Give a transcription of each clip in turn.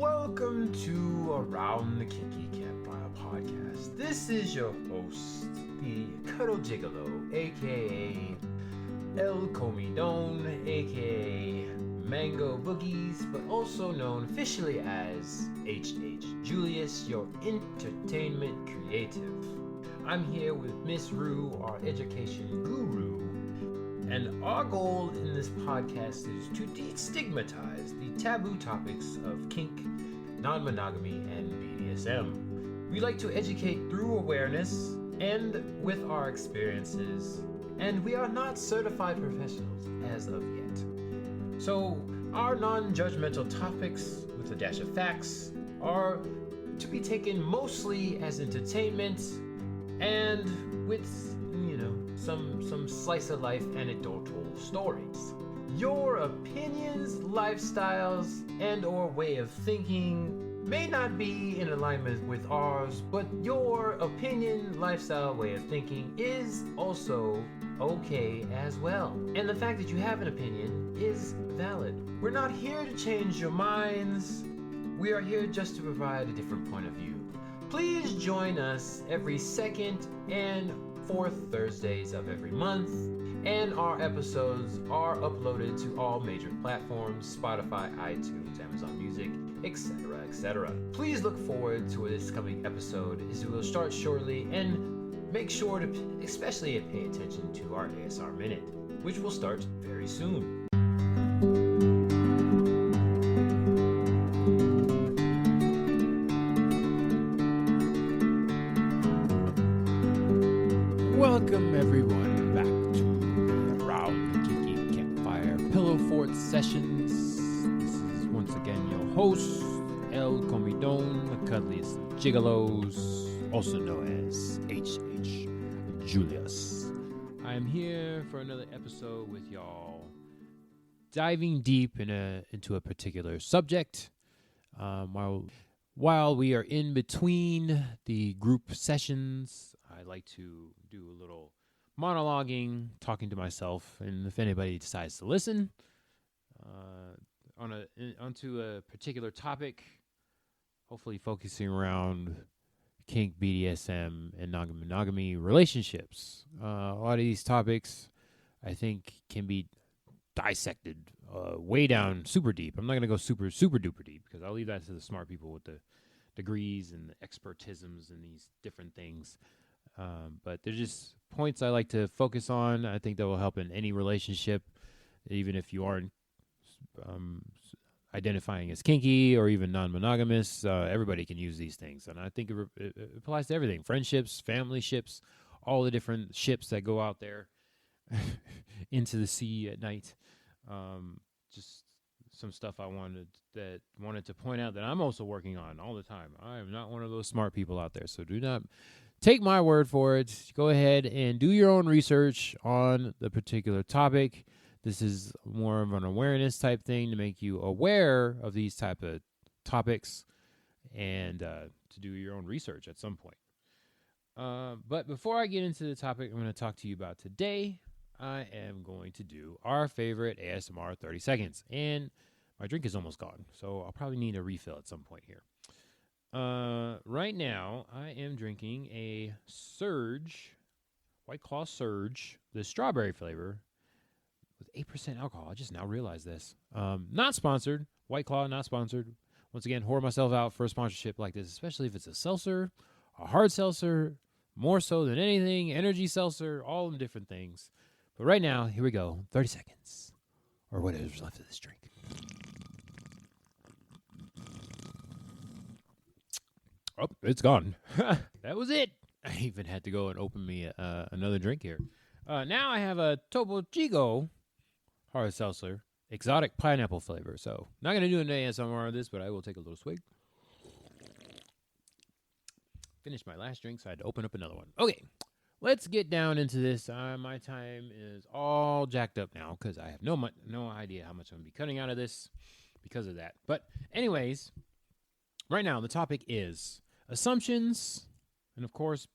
Welcome to Around the Kinky Campfire podcast. This is your host, the Cuddle Gigolo, aka El Comidon, aka Mango Boogies, but also known officially as H.H. Julius, your entertainment creative. I'm here with Miss Rue, our education guru, and our goal in this podcast is to destigmatize the taboo topics of kink, non-monogamy, and BDSM. We like to educate through awareness and with our experiences, and we are not certified professionals as of yet. So our non-judgmental topics with a dash of facts are to be taken mostly as entertainment and with, some slice of life anecdotal stories. Your opinions, lifestyles, and or way of thinking may not be in alignment with ours, but your opinion, lifestyle, way of thinking is also okay as well. And the fact that you have an opinion is valid. We're not here to change your minds. We are here just to provide a different point of view. Please join us every second and fourth Thursdays of every month, and our episodes are uploaded to all major platforms: Spotify, iTunes, Amazon Music, etc., etc. Please look forward to this coming episode, as it will start shortly, and make sure to especially pay attention to our ASR Minute, which will start very soon. Welcome everyone back to Around the Kinky Campfire Pillow Fort Sessions. This is once again your host, El Comidon, the cuddliest of gigolos, also known as H.H. Julius. I am here for another episode with y'all, diving deep into a particular subject. While we are in between the group sessions, I like to do a little monologuing, talking to myself, and if anybody decides to listen onto a particular topic, hopefully focusing around kink, BDSM, and non-monogamy relationships. A lot of these topics, I think, can be dissected way down super deep. I'm not going to go super duper deep, because I'll leave that to the smart people with the degrees and the expertisms and these different things. But there's just points I like to focus on. I think that will help in any relationship, even if you aren't identifying as kinky or even non-monogamous. Everybody can use these things, and I think it applies to everything: friendships, family ships, all the different ships that go out there into the sea at night. Just some stuff I wanted to point out that I'm also working on all the time. I am not one of those smart people out there, so do not take my word for it. Go ahead and do your own research on the particular topic. This is more of an awareness type thing to make you aware of these type of topics and to do your own research at some point. But before I get into the topic I'm going to talk to you about today, I am going to do our favorite ASMR 30 seconds. And my drink is almost gone, so I'll probably need a refill at some point here. Right now, I am drinking a White Claw Surge, the strawberry flavor, with 8% alcohol. I just now realized this. Not sponsored. White Claw, not sponsored. Once again, whore myself out for a sponsorship like this, especially if it's a seltzer, a hard seltzer, more so than anything, energy seltzer, all them different things. But right now, here we go. 30 seconds, or whatever's left of this drink. Oh, it's gone. That was it. I even had to go and open me another drink here. Now I have a Topo Chico hard seltzer, exotic pineapple flavor. So, not going to do an ASMR of this, but I will take a little swig. Finished my last drink, so I had to open up another one. Okay, let's get down into this. My time is all jacked up now because I have no idea how much I'm going to be cutting out of this because of that. But anyways, right now the topic is assumptions, and of course,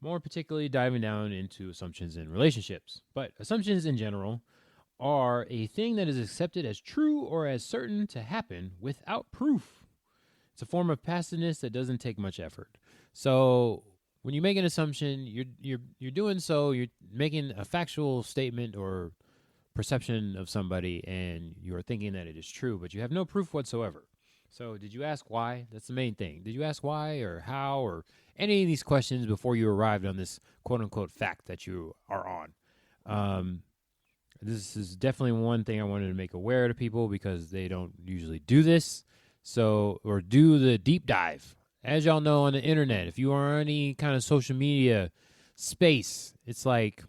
more particularly diving down into assumptions in relationships. But assumptions in general are a thing that is accepted as true or as certain to happen without proof. It's a form of passiveness that doesn't take much effort. So when you make an assumption, you're doing so. You're making a factual statement or perception of somebody, and you're thinking that it is true, but you have no proof whatsoever. So did you ask why? That's the main thing. Did you ask why or how or any of these questions before you arrived on this quote-unquote fact that you are on? This is definitely one thing I wanted to make aware to people because they don't usually do this. So, or do the deep dive. As y'all know on the internet, if you are on any kind of social media space, it's like,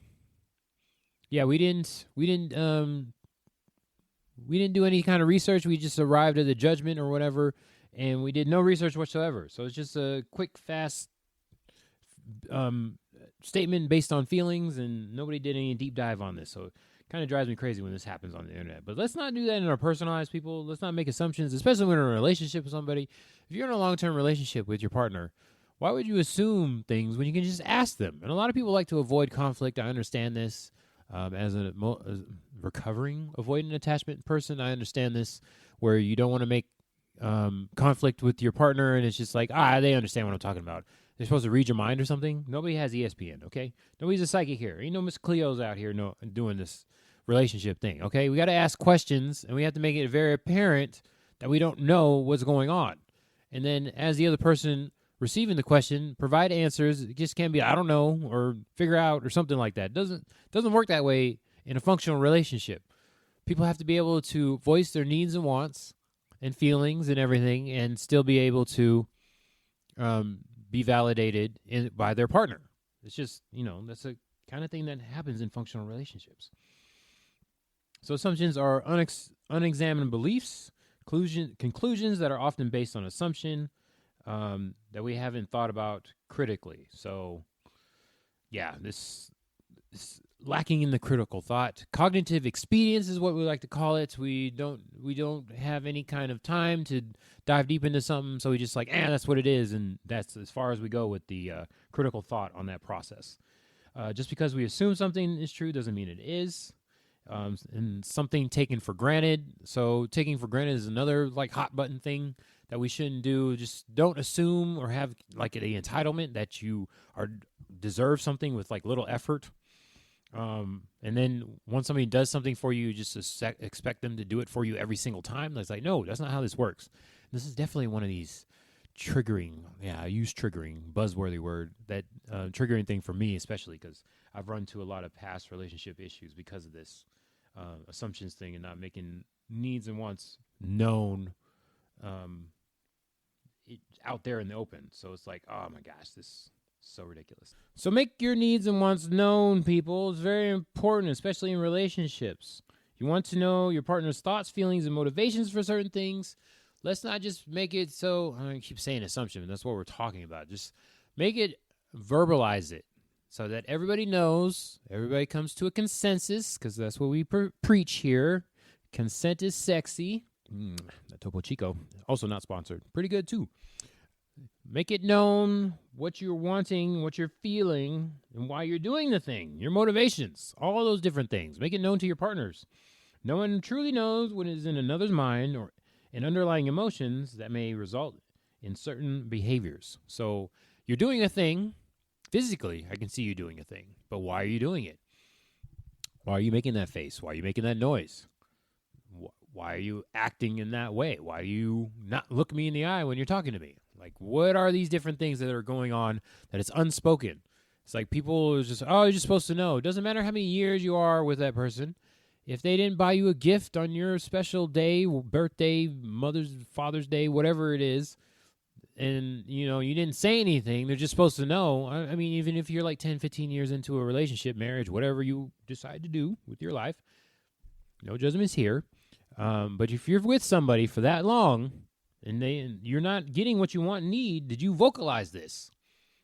yeah, we didn't do any kind of research. We just arrived at a judgment or whatever, and we did no research whatsoever. So it's just a quick, fast statement based on feelings, and nobody did any deep dive on this. So it kind of drives me crazy when this happens on the internet. But let's not do that in our personal lives, people. Let's not make assumptions, especially when we're in a relationship with somebody. If you're in a long-term relationship with your partner, why would you assume things when you can just ask them? And a lot of people like to avoid conflict. I understand this. As a recovering avoidant attachment person, I understand this, where you don't want to make conflict with your partner, and it's just like, they understand what I'm talking about. They're supposed to read your mind or something. Nobody has ESPN, okay? Nobody's a psychic here. Ain't no Miss Cleo's out here doing this relationship thing, okay? We got to ask questions, and we have to make it very apparent that we don't know what's going on. And then as the other person receiving the question, provide answers. It just can't be, I don't know, or figure out, or something like that. It doesn't work that way in a functional relationship. People have to be able to voice their needs and wants and feelings and everything, and still be able to be validated by their partner. It's just, that's a kind of thing that happens in functional relationships. So assumptions are unexamined beliefs, conclusions that are often based on assumption, that we haven't thought about critically. So, yeah, this lacking in the critical thought. Cognitive expedience is what we like to call it. We don't have any kind of time to dive deep into something, so we just like, that's what it is, and that's as far as we go with the critical thought on that process. Just because we assume something is true doesn't mean it is. And something taken for granted. So taking for granted is another like hot button thing that we shouldn't do. Just don't assume or have like the entitlement that you deserve something with like little effort. And then once somebody does something for you, just expect them to do it for you every single time. That's like, no, that's not how this works. This is definitely one of these triggering, I use triggering, buzzworthy word, that triggering thing for me, especially because I've run into a lot of past relationship issues because of this assumptions thing and not making needs and wants known out there in the open. So it's like, oh my gosh, this is so ridiculous. So make your needs and wants known, people. It's very important, especially in relationships. You want to know your partner's thoughts, feelings, and motivations for certain things. Let's not just make it so, I keep saying assumption, but that's what we're talking about. Just make it, verbalize it so that everybody knows, everybody comes to a consensus, because that's what we preach here. Consent is sexy. That Topo Chico, also not sponsored. Pretty good too. Make it known what you're wanting, what you're feeling, and why you're doing the thing, your motivations, all those different things. Make it known to your partners. No one truly knows what is in another's mind or in underlying emotions that may result in certain behaviors. So you're doing a thing. Physically, I can see you doing a thing. But why are you doing it? Why are you making that face? Why are you making that noise? Why are you acting in that way? Why do you not look me in the eye when you're talking to me? Like, what are these different things that are going on that it's unspoken? It's like people are just, you're just supposed to know. It doesn't matter how many years you are with that person. If they didn't buy you a gift on your special day, birthday, Father's Day, whatever it is, and, you didn't say anything, they're just supposed to know. I mean, even if you're like 10, 15 years into a relationship, marriage, whatever you decide to do with your life, no judgments here. But if you're with somebody for that long and you're not getting what you want and need, did you vocalize this?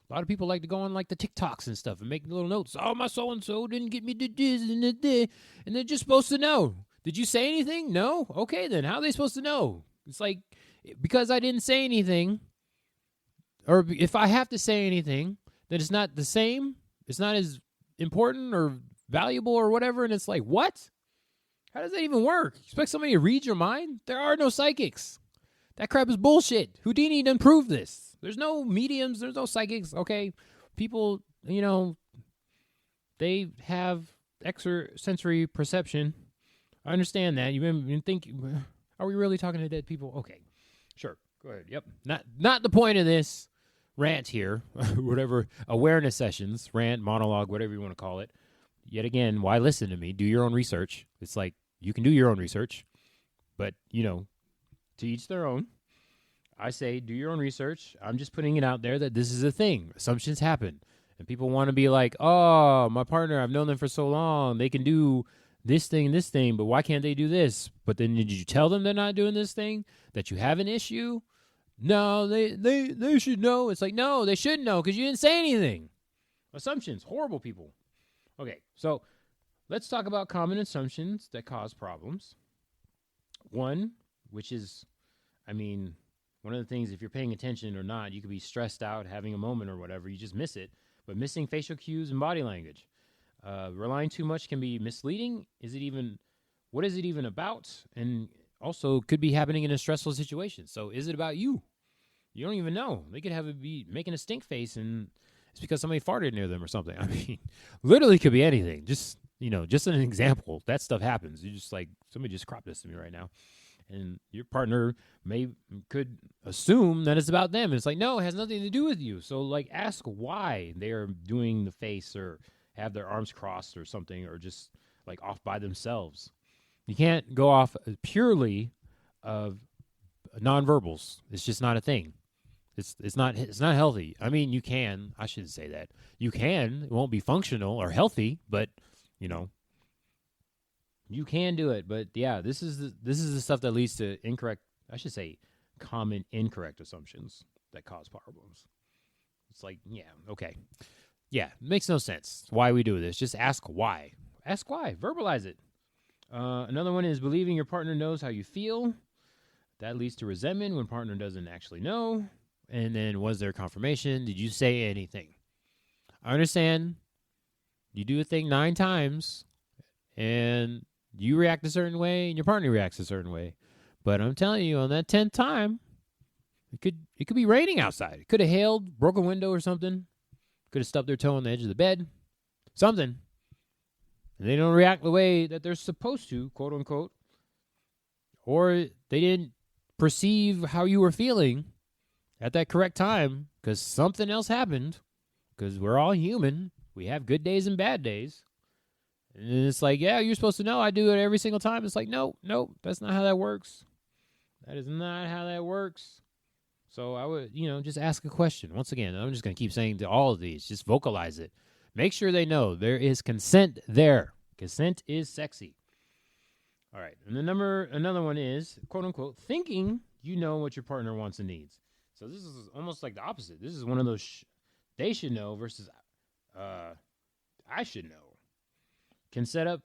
A lot of people like to go on like the TikToks and stuff and make little notes. Oh, my so-and-so didn't get me this and this. And they're just supposed to know. Did you say anything? No? Okay, then. How are they supposed to know? It's like, because I didn't say anything, or if I have to say anything, then it's not the same. It's not as important or valuable or whatever. And it's like, what? How does that even work? You expect somebody to read your mind? There are no psychics. That crap is bullshit. Houdini done proved this. There's no mediums. There's no psychics. Okay, people, they have extrasensory perception. I understand that. You think, are we really talking to dead people? Okay, sure. Go ahead. Yep. Not the point of this rant here. Whatever, awareness sessions, rant, monologue, whatever you want to call it. Yet again, why listen to me? Do your own research. It's like, you can do your own research, but, to each their own. I say, do your own research. I'm just putting it out there that this is a thing. Assumptions happen. And people want to be like, oh, my partner, I've known them for so long. They can do this thing, but why can't they do this? But then did you tell them they're not doing this thing? That you have an issue? No, they should know. It's like, no, they shouldn't know because you didn't say anything. Assumptions, horrible people. Okay, so let's talk about common assumptions that cause problems. One, which is, one of the things, if you're paying attention or not, you could be stressed out, having a moment or whatever, you just miss it. But missing facial cues and body language. Relying too much can be misleading. What is it even about? And also could be happening in a stressful situation. So is it about you? You don't even know. They could be making a stink face and it's because somebody farted near them or something. Literally could be anything. Just an example. That stuff happens. You just like, somebody just cropped this to me right now. And your partner could assume that it's about them. It's like, no, it has nothing to do with you. So like, ask why they are doing the face or have their arms crossed or something, or just like off by themselves. You can't go off purely of nonverbals. It's just not a thing. It's not healthy. You can. I shouldn't say that. You can. It won't be functional or healthy, but you can do it. But yeah, this is the stuff that leads to common incorrect assumptions that cause problems. It's like, yeah, okay. Yeah, it makes no sense why we do this. Just ask why. Ask why. Verbalize it. Another one is believing your partner knows how you feel. That leads to resentment when partner doesn't actually know. And then, was there confirmation? Did you say anything? I understand you do a thing 9 times and you react a certain way and your partner reacts a certain way. But I'm telling you, on that 10th time, it could be raining outside. It could have hailed, broke a window or something. Could have stubbed their toe on the edge of the bed. Something. And they don't react the way that they're supposed to, quote unquote. Or they didn't perceive how you were feeling at that correct time because something else happened. Because we're all human. We have good days and bad days. And it's like, yeah, you're supposed to know. I do it every single time. It's like, no, that's not how that works. That is not how that works. So I would, just ask a question. Once again, I'm just going to keep saying to all of these, just vocalize it. Make sure they know there is consent there. Consent is sexy. All right. And another one is, quote unquote, thinking you know what your partner wants and needs. So this is almost like the opposite. This is one of those they should know versus I should know. Can set up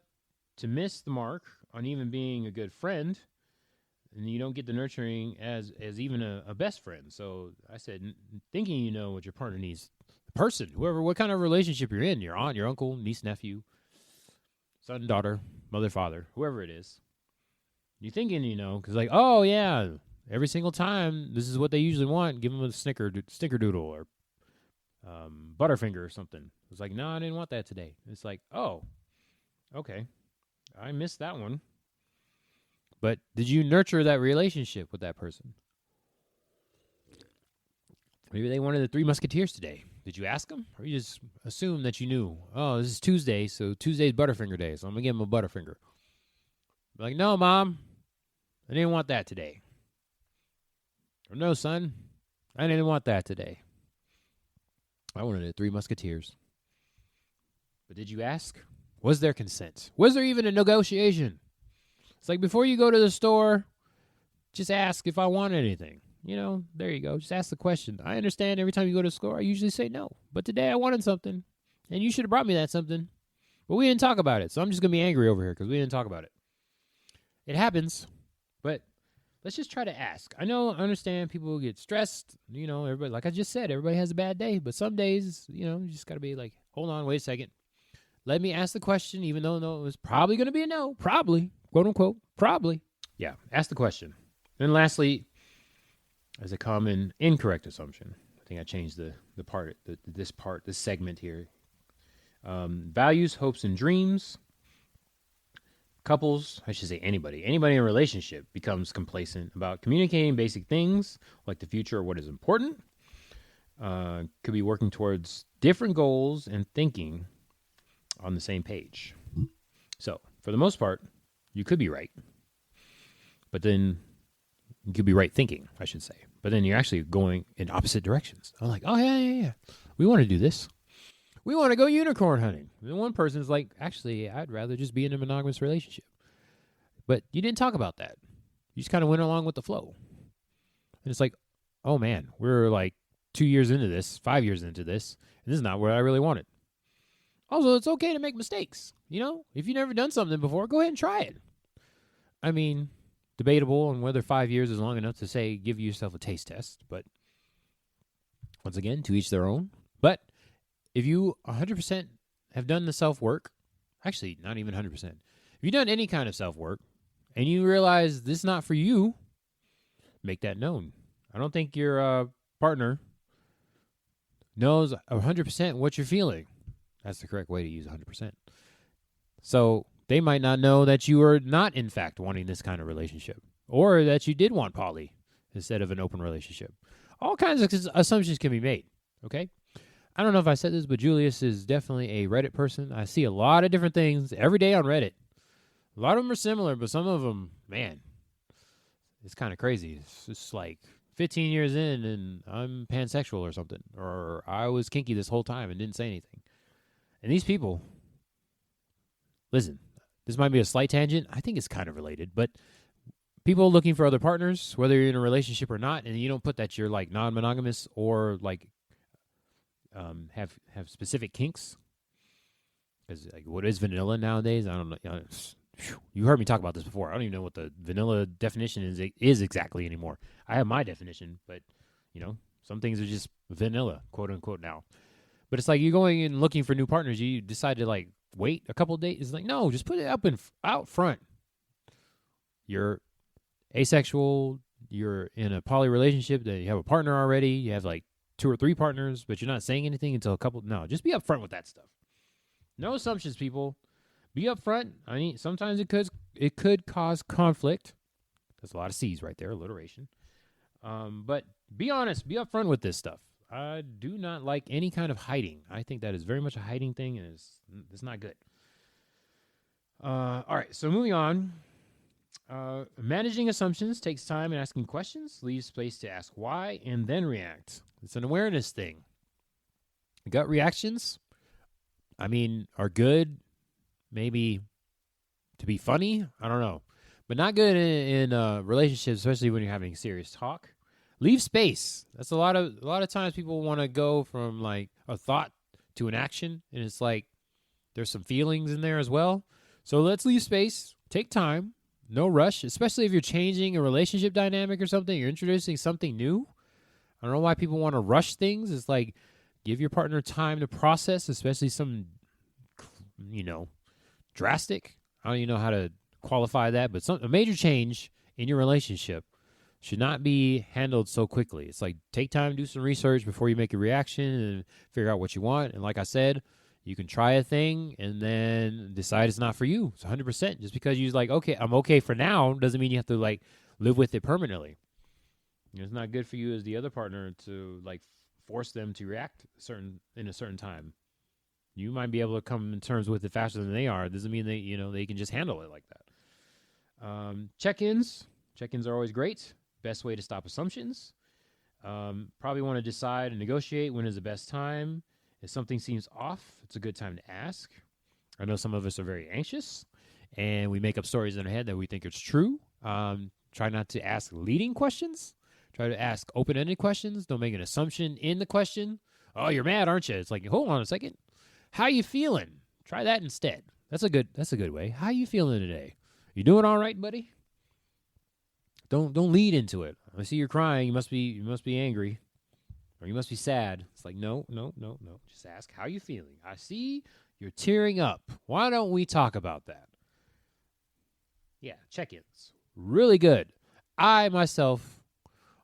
to miss the mark on even being a good friend, and you don't get the nurturing as even a best friend. So I said, thinking you know what your partner needs. The person, whoever, what kind of relationship you're in, your aunt, your uncle, niece, nephew, son, daughter, mother, father, whoever it is. You thinking because like, oh yeah, every single time this is what they usually want. Give them a snickerdoodle or Butterfinger or something. It's like, no, I didn't want that today. It's like, oh, okay, I missed that one. But did you nurture that relationship with that person? Maybe they wanted the 3 Musketeers today. Did you ask them? Or you just assume that you knew? Oh, this is Tuesday, so Tuesday's Butterfinger Day, so I'm going to give them a Butterfinger. Like, no, Mom, I didn't want that today. Or no, son, I didn't want that today. I wanted the 3 Musketeers. But did you ask? Was there consent? Was there even a negotiation? It's like before you go to the store, just ask if I want anything. There you go. Just ask the question. I understand every time you go to the store, I usually say no. But today I wanted something, and you should have brought me that something. But we didn't talk about it, so I'm just going to be angry over here because we didn't talk about it. It happens, but let's just try to ask. I understand people get stressed. Everybody, like I just said, everybody has a bad day. But some days, you just got to be like, hold on, wait a second. Let me ask the question, even though no, it was probably going to be a no. Probably, quote unquote, probably. Yeah, ask the question. And lastly, as a common incorrect assumption. I think I changed this segment here. Values, hopes, and dreams. Couples, I should say anybody in a relationship becomes complacent about communicating basic things like the future or what is important. Could be working towards different goals and thinking on the same page. So, for the most part, you could be right. But then you could be right thinking, I should say. But then you're actually going in opposite directions. I'm like, oh, yeah. We want to do this. We want to go unicorn hunting. And one person's like, actually, I'd rather just be in a monogamous relationship. But you didn't talk about that. You just kind of went along with the flow. And it's like, oh, man, we're like 2 years into this, 5 years into this, and this is not what I really wanted. Also, it's okay to make mistakes. If you've never done something before, go ahead and try it. I mean, debatable on whether 5 years is long enough to say give yourself a taste test. But once again, to each their own. But if you 100% have done the self-work, actually, not even 100%. If you've done any kind of self-work and you realize this is not for you, make that known. I don't think your partner knows 100% what you're feeling. That's the correct way to use 100%. So they might not know that you are not, in fact, wanting this kind of relationship, or that you did want poly instead of an open relationship. All kinds of assumptions can be made, okay? I don't know if I said this, but Julius is definitely a Reddit person. I see a lot of different things every day on Reddit. A lot of them are similar, but some of them, man, it's kind of crazy. It's just like 15 years in and I'm pansexual or something, or I was kinky this whole time and didn't say anything. And these people, listen, this might be a slight tangent. I think it's kind of related, but people looking for other partners, whether you're in a relationship or not, and you don't put that you're like non-monogamous or like have specific kinks. Because like, what is vanilla nowadays? I don't know. You heard me talk about this before. I don't even know what the vanilla definition is exactly anymore. I have my definition, but some things are just vanilla, quote unquote, now. But it's like you're going and looking for new partners. You decide to like wait a couple of days. It's like, no, just put it out front. You're asexual. You're in a poly relationship that you have a partner already. You have like 2 or 3 partners, but you're not saying anything until a couple. No, just be upfront with that stuff. No assumptions, people. Be upfront. I mean, sometimes it could cause conflict. There's a lot of C's right there, alliteration. But be honest. Be upfront with this stuff. I do not like any kind of hiding. I think that is very much a hiding thing, and it's not good. All right, so moving on. Managing assumptions takes time and asking questions, leaves space to ask why, and then react. It's an awareness thing. Gut reactions, I mean, are good, maybe to be funny. I don't know. But not good in relationships, especially when you're having serious talk. Leave space. That's a lot of times people want to go from like a thought to an action, and it's like there's some feelings in there as well. So let's leave space. Take time. No rush, especially if you're changing a relationship dynamic or something. You're introducing something new. I don't know why people want to rush things. It's like give your partner time to process, especially some, drastic. I don't even know how to qualify that, but a major change in your relationship should not be handled so quickly. It's like take time, do some research before you make a reaction and figure out what you want. And like I said, you can try a thing and then decide it's not for you. It's 100%. Just because you're like, okay, I'm okay for now, doesn't mean you have to like live with it permanently. It's not good for you as the other partner to like force them to react in a certain time. You might be able to come to terms with it faster than they are. Doesn't mean they can just handle it like that. Check-ins. Check-ins are always great. Best way to stop assumptions. Probably want to decide and negotiate when is the best time. If something seems off, it's a good time to ask. I know some of us are very anxious, and we make up stories in our head that we think it's true. Try not to ask leading questions. Try to ask open-ended questions. Don't make an assumption in the question. Oh, you're mad, aren't you? It's like, hold on a second. How you feeling? Try that instead. That's a good way. How you feeling today? You doing all right, buddy? Don't lead into it. I see you're crying. You must be angry, or you must be sad. It's like no. Just ask how you feeling. I see you're tearing up. Why don't we talk about that? Yeah, check-ins. Really good. I myself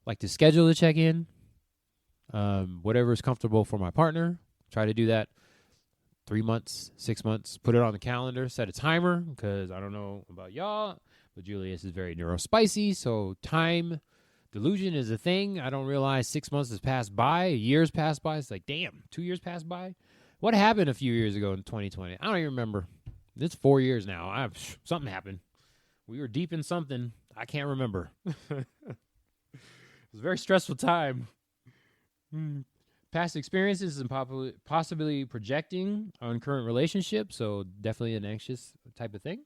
like to schedule the check-in. Whatever is comfortable for my partner. Try to do that 3 months, 6 months. Put it on the calendar. Set a timer because I don't know about y'all, but Julius is very neurospicy, so time delusion is a thing. I don't realize 6 months has passed by. Years passed by. It's like, damn, 2 years passed by. What happened a few years ago in 2020? I don't even remember. It's 4 years now. Something happened. We were deep in something. I can't remember. It was a very stressful time. Past experiences and possibly projecting on current relationships, so definitely an anxious type of thing.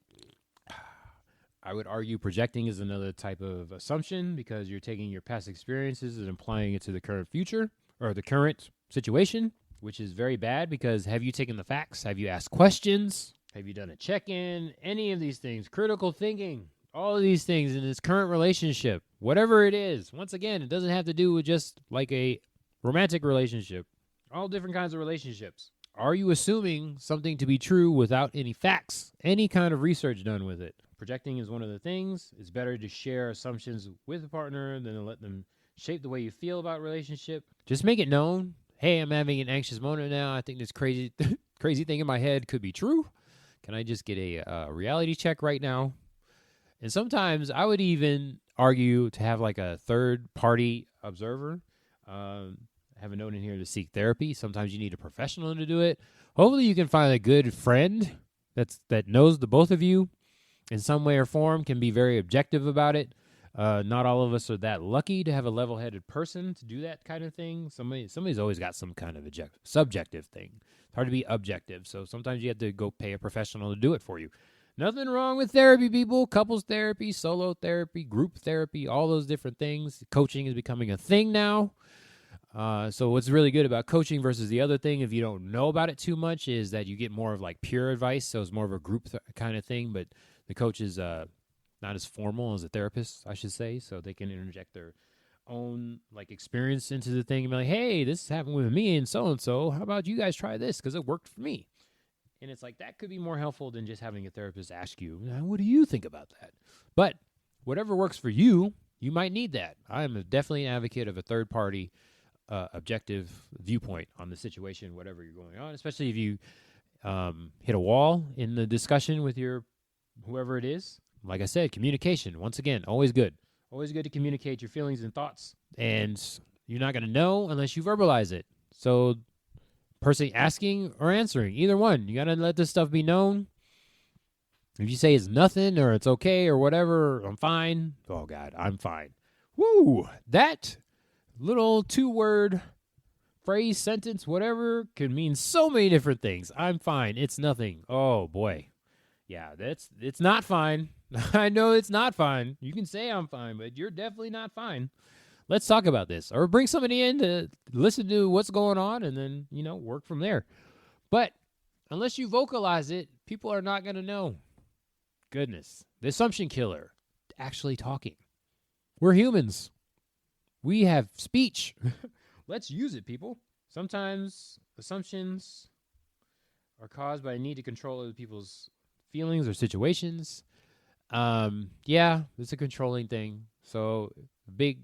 I would argue projecting is another type of assumption because you're taking your past experiences and applying it to the current future or the current situation, which is very bad because have you taken the facts? Have you asked questions? Have you done a check-in? Any of these things, critical thinking, all of these things in this current relationship, whatever it is. Once again, it doesn't have to do with just like a romantic relationship, all different kinds of relationships. Are you assuming something to be true without any facts, any kind of research done with it? Projecting is one of the things. It's better to share assumptions with a partner than to let them shape the way you feel about a relationship. Just make it known. Hey, I'm having an anxious moment now. I think this crazy thing in my head could be true. Can I just get a reality check right now? And sometimes I would even argue to have like a third-party observer. I have a note in here to seek therapy. Sometimes you need a professional to do it. Hopefully you can find a good friend that knows the both of you in some way or form, can be very objective about it. Not all of us are that lucky to have a level-headed person to do that kind of thing. Somebody's always got some kind of subjective thing. It's hard to be objective, so sometimes you have to go pay a professional to do it for you. Nothing wrong with therapy, people. Couples therapy, solo therapy, group therapy, all those different things. Coaching is becoming a thing now. So what's really good about coaching versus the other thing, if you don't know about it too much, is that you get more of like pure advice. So it's more of a group kind of thing, but the coach is not as formal as a therapist, I should say. So they can interject their own like experience into the thing and be like, hey, this happened with me and so. How about you guys try this? Because it worked for me. And it's like that could be more helpful than just having a therapist ask you, what do you think about that? But whatever works for you, you might need that. I am definitely an advocate of a third-party objective viewpoint on the situation, whatever you're going on, especially if you hit a wall in the discussion with your whoever it is. Like I said, communication, once again, always good. Always good to communicate your feelings and thoughts. And you're not going to know unless you verbalize it. So person asking or answering, either one. You got to let this stuff be known. If you say it's nothing or it's okay or whatever, I'm fine. Oh, God, I'm fine. Woo! That little 2-word phrase, sentence, whatever, can mean so many different things. I'm fine. It's nothing. Oh, boy. Yeah, it's not fine. I know it's not fine. You can say I'm fine, but you're definitely not fine. Let's talk about this. Or bring somebody in to listen to what's going on and then, work from there. But unless you vocalize it, people are not going to know. Goodness. The assumption killer. Actually talking. We're humans. We have speech. Let's use it, people. Sometimes assumptions are caused by a need to control other people's feelings or situations. Yeah, it's a controlling thing. So big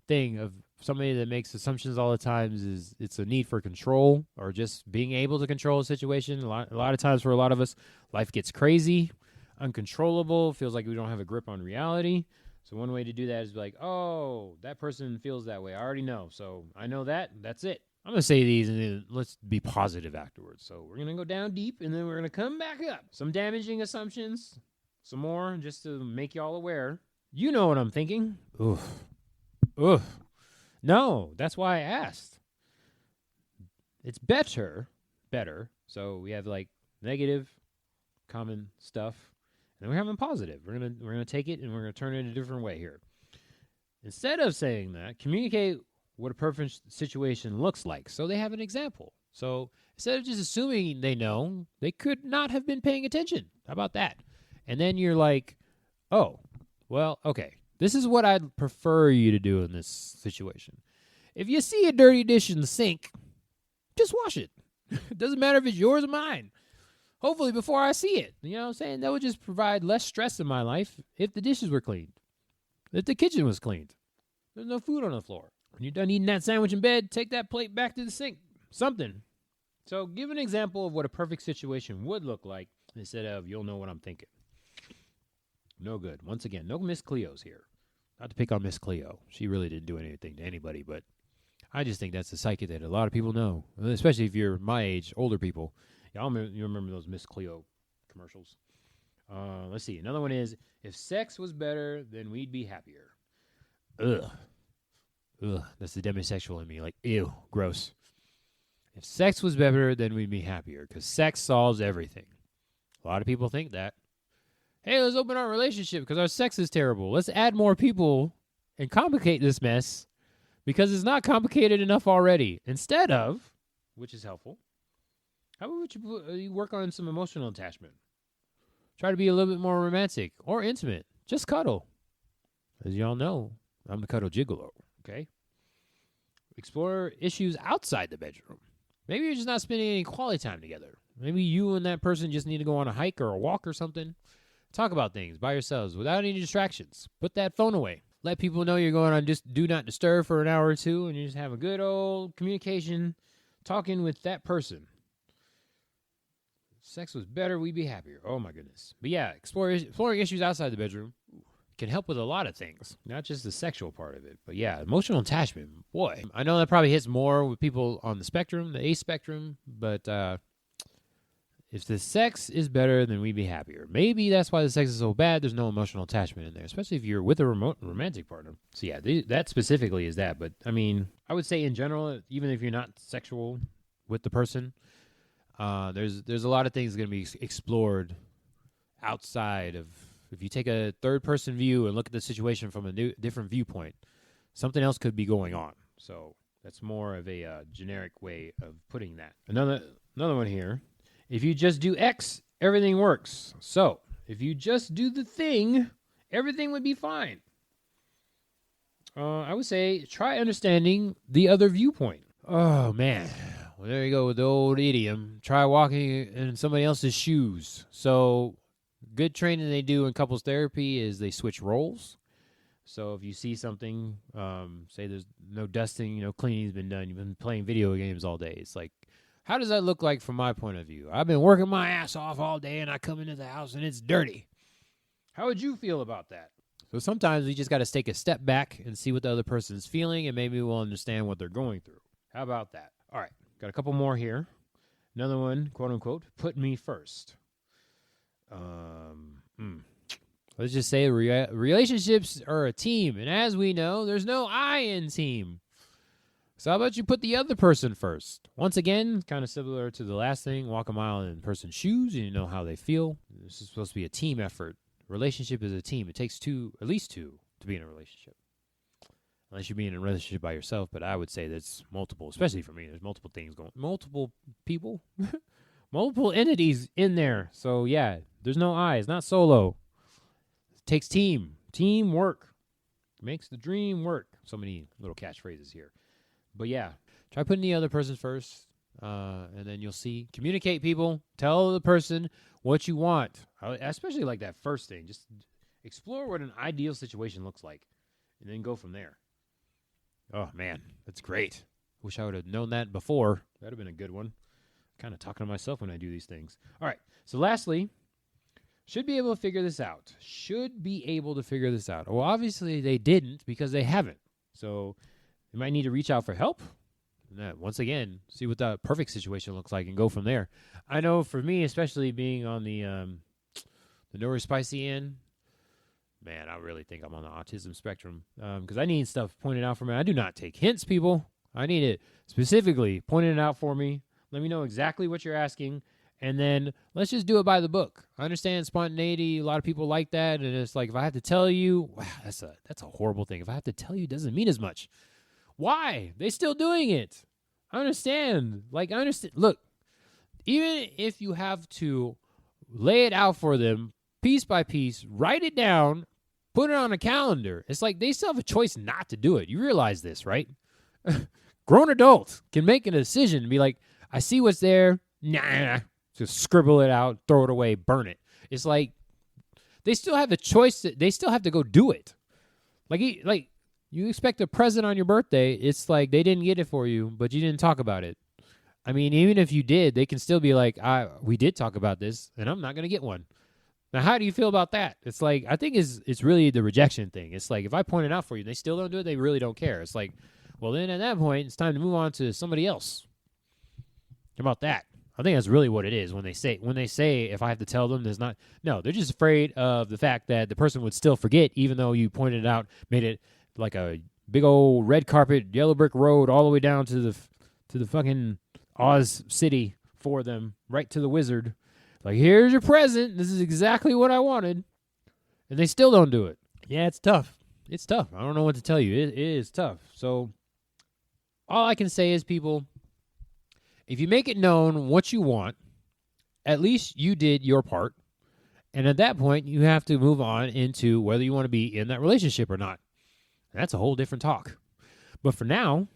thing of somebody that makes assumptions all the times is it's a need for control or just being able to control a situation. A lot of times for a lot of us, life gets crazy, uncontrollable, feels like we don't have a grip on reality. So one way to do that is be like, oh, that person feels that way. I already know. So I know that. That's it. I'm going to say these and then let's be positive afterwards. So we're going to go down deep and then we're going to come back up. Some damaging assumptions, some more just to make y'all aware. You know what I'm thinking. Oof. No, that's why I asked. It's better. So we have like negative, common stuff, and we're having positive. We're gonna take it and we're gonna turn it in a different way here. Instead of saying that, communicate what a perfect situation looks like. So they have an example. So instead of just assuming they know, they could not have been paying attention. How about that? And then you're like, oh, well, okay. This is what I'd prefer you to do in this situation. If you see a dirty dish in the sink, just wash it. It doesn't matter if it's yours or mine. Hopefully before I see it. You know what I'm saying? That would just provide less stress in my life if the dishes were cleaned. that the kitchen was cleaned. There's no food on the floor. When you're done eating that sandwich in bed, take that plate back to the sink. Something. So give an example of what a perfect situation would look like instead of you'll know what I'm thinking. No good. Once again, no Miss Cleo's here. Not to pick on Miss Cleo. She really didn't do anything to anybody, but I just think that's the psyche that a lot of people know, especially if you're my age, older people. You remember those Miss Cleo commercials. Let's see. Another one is, if sex was better, then we'd be happier. Ugh. That's the demisexual in me. Like, ew, gross. If sex was better, then we'd be happier because sex solves everything. A lot of people think that. Hey, let's open our relationship because our sex is terrible. Let's add more people and complicate this mess because it's not complicated enough already. Instead of, which is helpful, how about you work on some emotional attachment? Try to be a little bit more romantic or intimate. Just cuddle. As y'all know, I'm the cuddle gigolo, okay? Explore issues outside the bedroom. Maybe you're just not spending any quality time together. Maybe you and that person just need to go on a hike or a walk or something. Talk about things by yourselves without any distractions. Put that phone away. Let people know you're going on just do not disturb for an hour or two, and you just have a good old communication, talking with that person. If sex was better, we'd be happier. Oh, my goodness. But yeah, exploring issues outside the bedroom can help with a lot of things, not just the sexual part of it. But yeah, emotional attachment, boy. I know that probably hits more with people on the spectrum, the A spectrum, but if the sex is better, then we'd be happier. Maybe that's why the sex is so bad. There's no emotional attachment in there, especially if you're with a romantic partner. So yeah, that specifically is that. But I mean, I would say in general, even if you're not sexual with the person, there's a lot of things going to be explored outside of. If you take a third-person view and look at the situation from a different viewpoint, something else could be going on. So that's more of a generic way of putting that. Another one here. If you just do X, everything works. So if you just do the thing, everything would be fine. I would say try understanding the other viewpoint. Oh, man. Well, there you go with the old idiom. Try walking in somebody else's shoes. So good training they do in couples therapy is they switch roles. So if you see something, say there's no dusting, no cleaning's been done, you've been playing video games all day. It's like, how does that look like from my point of view? I've been working my ass off all day and I come into the house and it's dirty. How would you feel about that? So sometimes we just got to take a step back and see what the other person's feeling, and maybe we'll understand what they're going through. How about that? All right, got a couple more here. Another one, quote unquote, put me first. Let's just say relationships are a team, and as we know, there's no I in team. So how about you put the other person first? Once again, kind of similar to the last thing, walk a mile in a person's shoes, and you know how they feel. This is supposed to be a team effort. Relationship is a team. It takes at least two, to be in a relationship. Unless you're being in a relationship by yourself, but I would say that's multiple, especially for me. There's multiple things going, multiple people, multiple entities in there. So yeah, there's no I. It's not solo. It takes teamwork. Makes the dream work. So many little catchphrases here. But yeah, try putting the other person first, and then you'll see. Communicate, people. Tell the person what you want. I especially like that first thing. Just explore what an ideal situation looks like, and then go from there. Oh, man, that's great. Wish I would have known that before. That would have been a good one. Kind of talking to myself when I do these things. All right, so lastly, should be able to figure this out. Well, obviously they didn't because they haven't. So you might need to reach out for help. And once again, see what the perfect situation looks like and go from there. I know for me, especially being on the neurospicy end, man, I really think I'm on the autism spectrum because I need stuff pointed out for me. I do not take hints, people. I need it specifically pointed out for me. Let me know exactly what you're asking, and then let's just do it by the book. I understand spontaneity. A lot of people like that, and it's like if I have to tell you, wow, that's a horrible thing. If I have to tell you, it doesn't mean as much. Why? They're still doing it. I understand. Look, even if you have to lay it out for them piece by piece, write it down, put it on a calendar. It's like they still have a choice not to do it. You realize this, right? Grown adults can make a decision and be like, I see what's there. Nah. Just scribble it out, throw it away, burn it. It's like they still have a choice. They still have to go do it. Like you expect a present on your birthday. It's like they didn't get it for you, but you didn't talk about it. I mean, even if you did, they can still be like, we did talk about this, and I'm not going to get one. Now, how do you feel about that? It's like, I think it's really the rejection thing. It's like, if I point it out for you and they still don't do it, they really don't care. It's like, well, then at that point, it's time to move on to somebody else. How about that? I think that's really what it is when they say if I have to tell them, they're just afraid of the fact that the person would still forget, even though you pointed it out, made it like a big old red carpet, yellow brick road all the way down to the fucking Oz City for them, right to the wizard. Like, here's your present. This is exactly what I wanted. And they still don't do it. Yeah, it's tough. It's tough. I don't know what to tell you. It is tough. So all I can say is, people, if you make it known what you want, at least you did your part. And at that point, you have to move on into whether you want to be in that relationship or not. That's a whole different talk. But for now,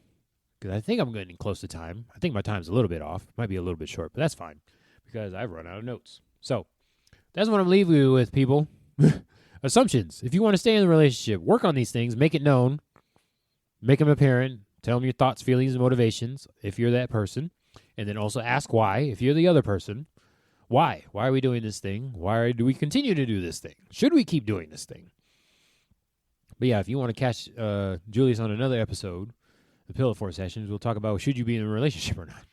because I think I'm getting close to time. I think my time's a little bit off. Might be a little bit short, but that's fine because I've run out of notes. So that's what I'm leaving you with, people. Assumptions. If you want to stay in the relationship, work on these things. Make it known. Make them apparent. Tell them your thoughts, feelings, and motivations if you're that person. And then also ask why if you're the other person. Why? Why are we doing this thing? Why do we continue to do this thing? Should we keep doing this thing? But yeah, if you want to catch Julius on another episode, the Pillow Fort Sessions, we'll talk about should you be in a relationship or not.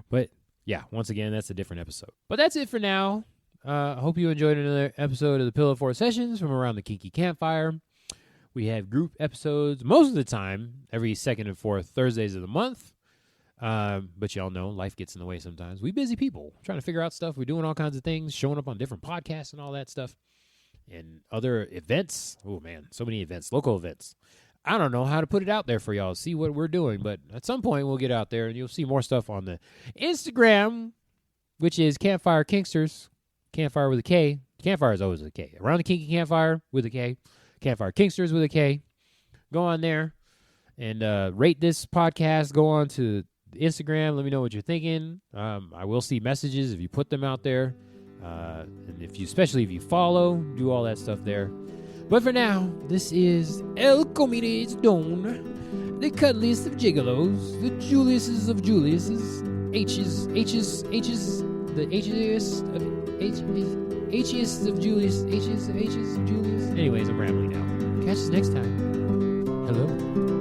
But yeah, once again, that's a different episode. But that's it for now. I hope you enjoyed another episode of the Pillow Fort Sessions from around the Kinky Campfire. We have group episodes most of the time, every second and fourth Thursdays of the month. But y'all know life gets in the way sometimes. We busy people trying to figure out stuff. We're doing all kinds of things, showing up on different podcasts and all that stuff. And other events. Oh, man, so many events, local events. I don't know how to put it out there for y'all, see what we're doing. But at some point, we'll get out there, and you'll see more stuff on the Instagram, which is Campfire Kinksters. Campfire with a K. Campfire is always with a K. Around the Kinky Campfire with a K. Campfire Kinksters with a K. Go on there and rate this podcast. Go on to Instagram. Let me know what you're thinking. I will see messages if you put them out there. And especially if you follow, do all that stuff there. But for now, this is El Comides Don, the cuddliest of gigolos, the Juliuses of Juliuses, H's, the H'iest of Julius, H's of Julius. Anyways, I'm rambling now. Catch us next time. Hello.